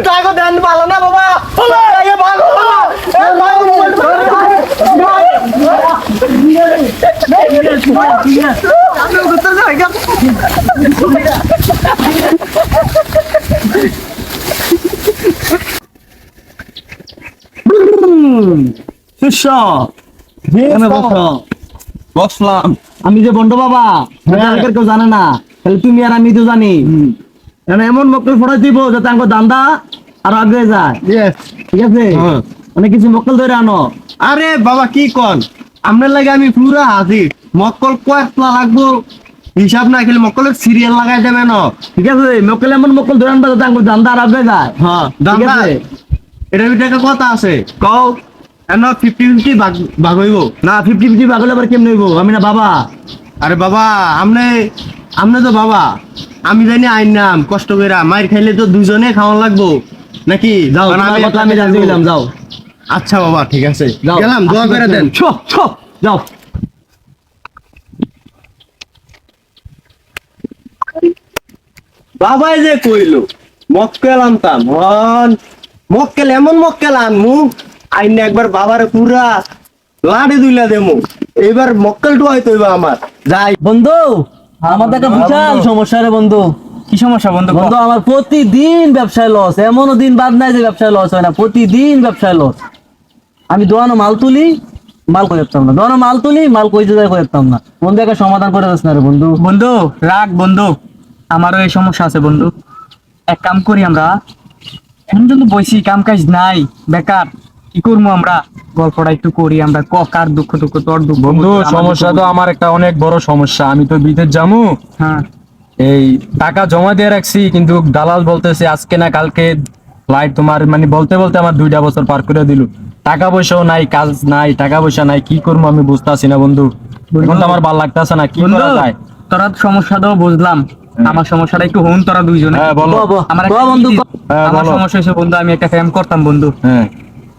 টাকা দেন ভালো না বাবা টাকা ভালো শিষ্য বসলাম আমি যে বন্ড বাবা কেউ জানে না তাহলে তুমি আর আমি তো জানি এমন মক্কেল ফোড়াই দিব যাতে আমার দান্দা আর আগে যায় ঠিক আছে অনেক কিছু মক্কেল ধরে আনো। আরে বাবা কি কন আপনার লাগে আমি পুরা হাজির মক্কল কয়েকটা লাগবো হিসাব না খেলে মক্কলের সিরিয়াল লাগাই দেবে না ঠিক আছে মক্কেল এমন মক্কেল ধরে আনবা যাতে আমার দান্দা আর আগে যায়। হ্যাঁ ঠিক দাদা আছে এটা একটা কথা আছে কও এন 50-50 ভাগ হইব না 50-50 ভাগ হলে আবার কেমন হইব আমি না বাবা। আরে বাবা আমনে তো বাবা আমি জানি আইন নাম কষ্ট কইরা মাইর খাইলে তো দুজনে খাওয়া লাগবো নাকি যাও কারণ তোমার কথা আমি জানতে গেলাম যাও আচ্ছা বাবা ঠিক আছে যাও গেলাম দোয়া করে দেন ছো ছো যাও। বাবাই যে কইলো মক্কেল আনতাম মক্কেল এমন মক্কেল আনমু আইন একবার বাবার পুরা লাড়ি দুইলা দেমু এইবার মক্কেল টু হয়তো আমার যাই বন্ধু আমাদের একটা বিশাল সমস্যা রে বন্ধু। কি সমস্যা বন্ধু? বন্ধু আমার প্রতিদিন ব্যবসায় লস, এমনও দিন বাদ নাই যে ব্যবসায় লস হয় না, প্রতিদিন ব্যবসায় লস। আমি দোয়ানো মাল তুলি মাল করে যেতাম না, দোয়ানো মাল তুলি মাল কইতে যাই করে যেতাম না। বন্ধু একটা সমাধান করে দিস না রে বন্ধু। বন্ধু রাগ বন্ধু, আমারও এই সমস্যা আছে বন্ধু। এক কাম করি আমরা, এখন কিন্তু বইছি কাম কাজ নাই, বেকার, কি করবো আমরা? গল্পটা একটু করি আমরা, কার দুঃখ দুঃখ তোর দুঃখ। বন্ধু আমার সমস্যা দুঃখ তো আমার একটা অনেক বড় সমস্যা। আমি তো বিদেশ যামু, হ্যাঁ এই টাকা জমা দিয়ে রাখছি, কিন্তু দালাল বলতেছে আজকে না কালকে ফ্লাইট। তোমার মানে বলতে বলতে আমার 2টা বছর পার করে দিল। টাকা পয়সাও নাই, কাজ নাই, টাকা পয়সা নাই, কি করবো আমি বুঝতেছি না বন্ধু। এখন তো আমার ভালো লাগতেছে না, কি করা যায়? তোরা সমস্যাটাও বুঝলাম, আমার সমস্যাটা একটু হন তোরা দুইজনে। হ্যাঁ বলো। আমার বল বন্ধু, হ্যাঁ, আমার বলো। সমস্যা হয়েছে বন্ধু, আমি একটা ফ্যাম করতাম বন্ধু, হ্যাঁ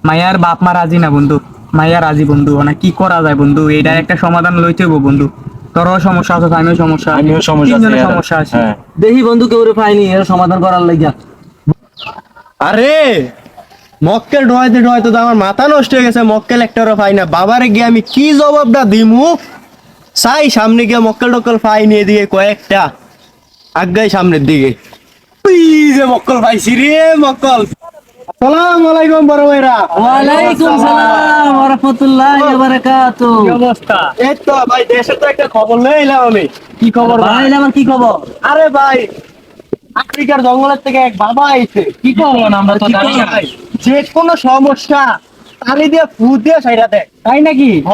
মায়ার বাপ মা রাজি না বন্ধু, মায়া রাজি বন্ধু, মানে কি করা যায় বন্ধু? এটার একটা সমাধান লইতে হইব বন্ধু। তোরও সমস্যা আছে, আমিও সমস্যা, আমিও সমস্যা তিনজনের আছে, সমস্যা আছে। হ্যাঁ। দেখি বন্ধু কেউ রে পাইনি এর সমাধান করার লাগিয়া। আরে মক্কেল ঢোয়াইতে তো আমার মাথা নষ্ট হয়ে গেছে। মক্কেল একটারও পাই না, বাবারে গিয়ে আমি কি জবাবটা দিমু? চাই সামনে গিয়ে মক্কেল টক্কেল পাই নিয়ে দিয়ে কয়েকটা আগাই সামনের দিকে ওই যে মক্কেল পাইছি রে মক্কেল। আসসালামু আলাইকুম বড় ভাইরা। ওয়ালাইকুম সালাম ওয়া রাহমাতুল্লাহি ওয়া বারাকাতুহু। কি অবস্থা? এই তো ভাই দেশের তো একটা খবর লইলাম আমি। কি খবর ভাই আমার কি খবর? আরে ভাই আফ্রিকার জঙ্গলের থেকে এক বাবা আইছে। কি খবর? আমরা তো কি জানি না। খবর? যে কোনো সমস্যা তালি দিয়ে ফুট দিয়ে সাইরা দেয়। তাই নাকি? হ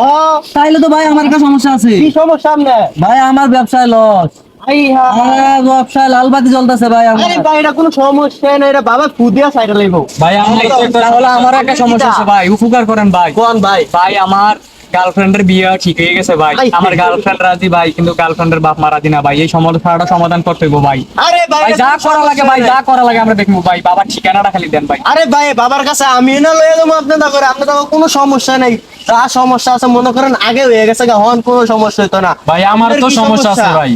তাইলে তো ভাই আমার একটা সমস্যা আছে। কি সমস্যা সামনে? ভাই আমার ব্যবসায় লস, আই হা আমার ব্যবসায় লাল বাতি জ্বলতেছে ভাই আমার। আরে ভাই এটা কোনো সমস্যা না, এটা বাবা ফুট দিয়ে সাইরা লইবো। ভাই তাহলে আমার একটা সমস্যা আছে ভাই, উপকার করেন ভাই। কোন ভাই? ভাই আমার গার্লফ্রেন্ডের বিয়ে ঠিক হয়ে গেছে ভাই, ভাই, আমার গার্লফ্রেন্ড রাজি ভাই, কিন্তু গার্লফ্রেন্ডের বাপ মা রাজি না ভাই। এই সমস্যাটা সমাধান করতে হইব ভাই। আরে ভাই ভাই এটা যা কোনো করা লাগে সমস্যা ভাই, নাই। যা করা লাগে আমরা দেখবো ভাই। বাবার ঠিকানাটা খালি দেন ভাই। আরে ভাই বাবার কাছে আমি না লয়ে যাবো আপনাদের করে, আপনাদের কোনো সমস্যা নাই। যা সমস্যা আছে মনে করেন আগে হয়ে গেছে, হন কোনো সমস্যা হইতো না। ভাই আমার আপনাদের তো কি সমস্যা আছে ভাই।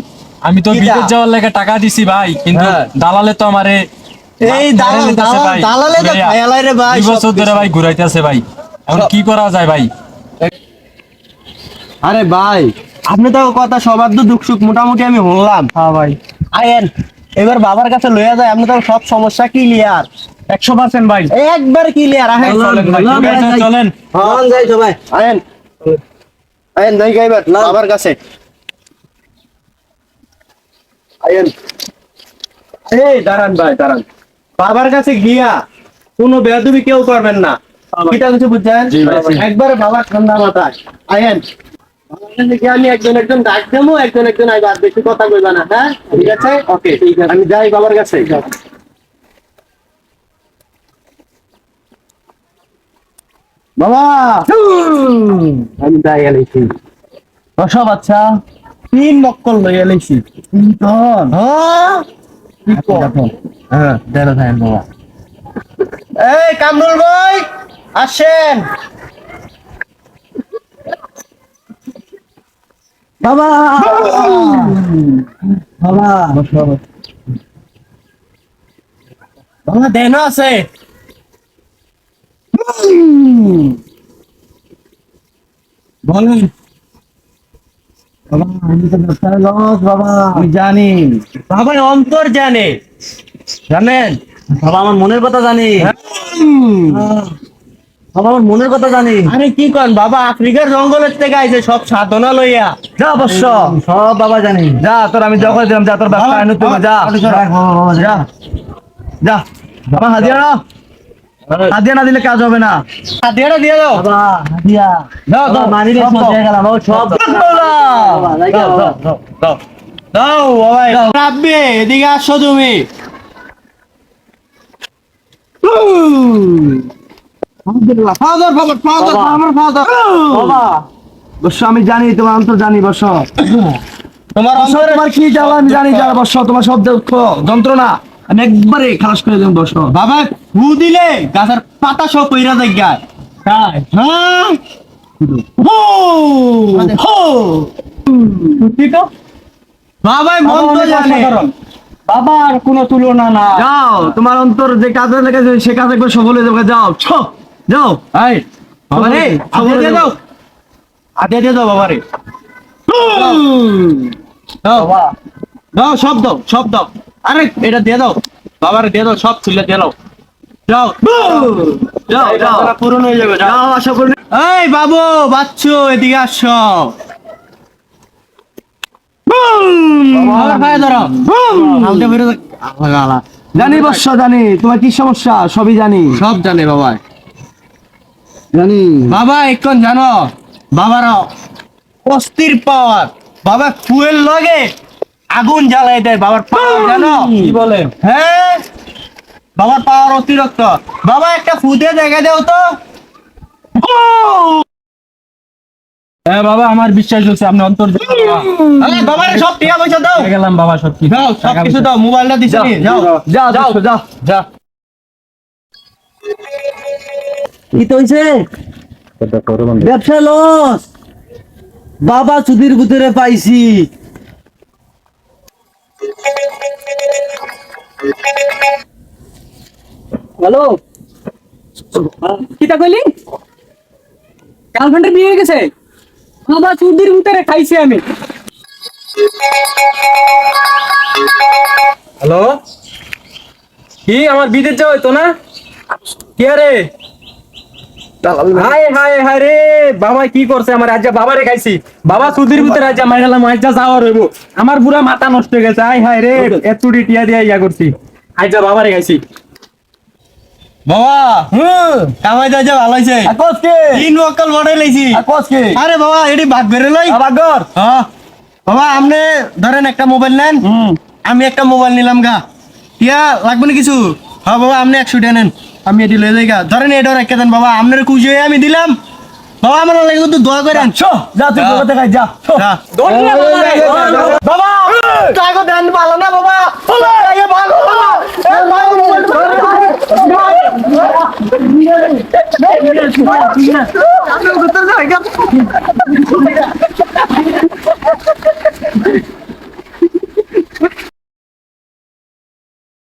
আমি তো কিটা? বিদেশ যাওয়ার লেগে টাকা দিছি ভাই, কিন্তু হ্যাঁ। দালালে তো আমারে এই দালালে তো খায়ালাই রে ভাই 2 বছর সব ধরে কিছু। ভাই ঘুরাইতেছে ভাই। এখন কি করা যায় ভাই? আরে ভাই আপনি তো কথা সবার তো দুঃখ সুখ মোটামুটি আমি শুনলাম। হ্যাঁ ভাই, আয়েন এবার বাবার কাছে লইয়া যায়, আপনি তো সব সমস্যা ক্লিয়ার, 100% ভাই। একবার ক্লিয়ার। আহেন চলেন ভাই, চলেন, ঠিক আছে, ভাই। চলেন। হন যাই সবাই, আয়েন আয়েন যাই গাইবার বাবার কাছে আয়েন। এই দাঁড়ান ভাই দাঁড়ান, বাবার কাছে গিয়া কোনো বেয়াদবি কেউ করবেন না, কিটা কিছু বুঝছেন? জি ভাই, জি। একবারে বাবা ঠান্ডা মাথায় আয়েন। বাবার কাছে গিয়া আমি একজন একজন ডাক দেবো, একজন একজন আইবা, আর বেশি কথা কইবা না। হ্যাঁ ঠিক আছে, ওকে ঠিক আছে, আমি যাই বাবার কাছে। বাবা আমি যাই এলাইছি, সব আচ্ছা 3 মক্কল লই এলাইছি। হ্যাঁ কি কর? হ্যাঁ দেনা থাকেন বাবা। এই কামরুল ভাই আসেন। বাবা বাবা বাবা দেন আছে বলেন বাবা আমি তো ব্যবসায় লস বাবা, আমি জানি বাবা অন্তর জানে জানেন বাবা আমার মনের কথা জানি, বাবা আমার মনের কথা জানি। আরে কি কন বাবা আফ্রিকার জঙ্গলের থেকে আইছে সব সাধনা লইয়া যা অবশ্য সব বাবা জানি, যা তোর আমি যখন দিলাম, যা তোর ব্যবসা আইন তুমি যা যা যা বাবা হাদিয়া না, হাদিয়া না দিলে কাজ হবে না। হাতিয়াটা দিয়ে দাও বাবা হাদিয়া দাও, দাও, মানি রে সব সব দাও। দিয়ে গেলাম বাবা, সব বাবা যাই দাও দাও বাবা রাব্বি এদিকে আসো তুমি ফাদার ফাদার ফাদার আমার ফাদার বাবা বর্ষ আমি জানি তোমার অন্তর জানি বর্ষ, তোমার বর্ষ অন্তরে তোমার কি জ্বালা আমি জানি জ্বালা বর্ষ, তোমার সব দুঃখ যন্ত্রণা আমি একবারে খালাস করে দেব বর্ষ। বাবা ফু দিলে গাছের পাতা সব কইরা যায় গায় তাই হ্যাঁ হো হো সত্যি তো বাবা মন বাবা তো অনেক জানে অসাধারণ। বাবার কোনো তুলনা না। যাও তোমার অন্তর যে কাজে লেগেছে সে কাজ একবার সফল হয়ে যাবে, যাও ছ যাও এই বাবা রে হাতে দিয়ে দাও হাতে দিয়ে দাও বাবা রে দাও বাবা দাও সব দাও আরে এটা দিয়ে দাও বাবারে দিয়ে দাও সব তুলে দিয়ে দাও যাও যাও যাও পূরণ হয়ে যাবে যাও যাও আশা করি। এই বাবু বাচ্চু এদিকে আসো আবার পায়ে ধরো আলতে বেরো গালা জানি বর্ষ জানি তোমার কি সমস্যা সবই জানি সব জানে বাবা জানি বাবা এখন জানো বাবার অস্থির পাওয়ার বাবা ফুয়েল লাগে আগুন জ্বালাই দেয় বাবার পাওয়ার জানো কি বলেন? হ্যাঁ বাবার পাওয়ার অতিরিক্ত বাবা একটা ফুদে দেখা দাও তো হ্যাঁ বাবা আমার বিশ্বাস হচ্ছে আপনি অন্তর আরে বাবারে সব টাকা পয়সা দাও গেলাম বাবা সব কি দাও সব কিছু দাও মোবাইলটা দিছি নি, যাও যাও যাও যাও যা কি তো হইছে ব্যবসা লস বাবা চুদির ভিতরে পাইছি। হ্যালো কিটা কইলি গার্লফ্রেন্ডের বিয়ে হয়ে গেছে বাবা চুদির ভিতরে খাইছি আমি। হ্যালো কি আমার বিদেশ যাওয়া হইতো না কে রে হায় হায় হায় রে বাবা কি করছে আমার আজ বাবারে খাইছি বাবা সুধীর ভিতরে আজ মাইরালাম আজ যাওয়ার হইব আমার পুরা মাথা নষ্ট হয়ে গেছে হায় হায় রে এতুডি টিয়া দিয়া ইয়া করছি আজ বাবারে খাইছি বাবা কামাই দা যা ভালো হইছে আকসকে তিন ওয়াকাল বড়াই লাইছি আকসকে আরে বাবা এডি ভাগ বেরে লই আবাগর হ্যাঁ বাবা আপনি ধরেন একটা মোবাইল নেন আমি একটা মোবাইল নিলাম গা ইয়া লাগবে না কিছু হ্যাঁ বাবা আপনি 100 টাকা নেন আমি এটি লয়ে যাই গা ধরেন এটা রেখে দেন বাবা আপনার খুশি হয়ে আমি দিলাম বাবা আমার লাগে কিন্তু দোয়া করেন যা তুই কোথা খাই যা বাবা টাকা দেন ভালো না বাবা লাগে ভালো যা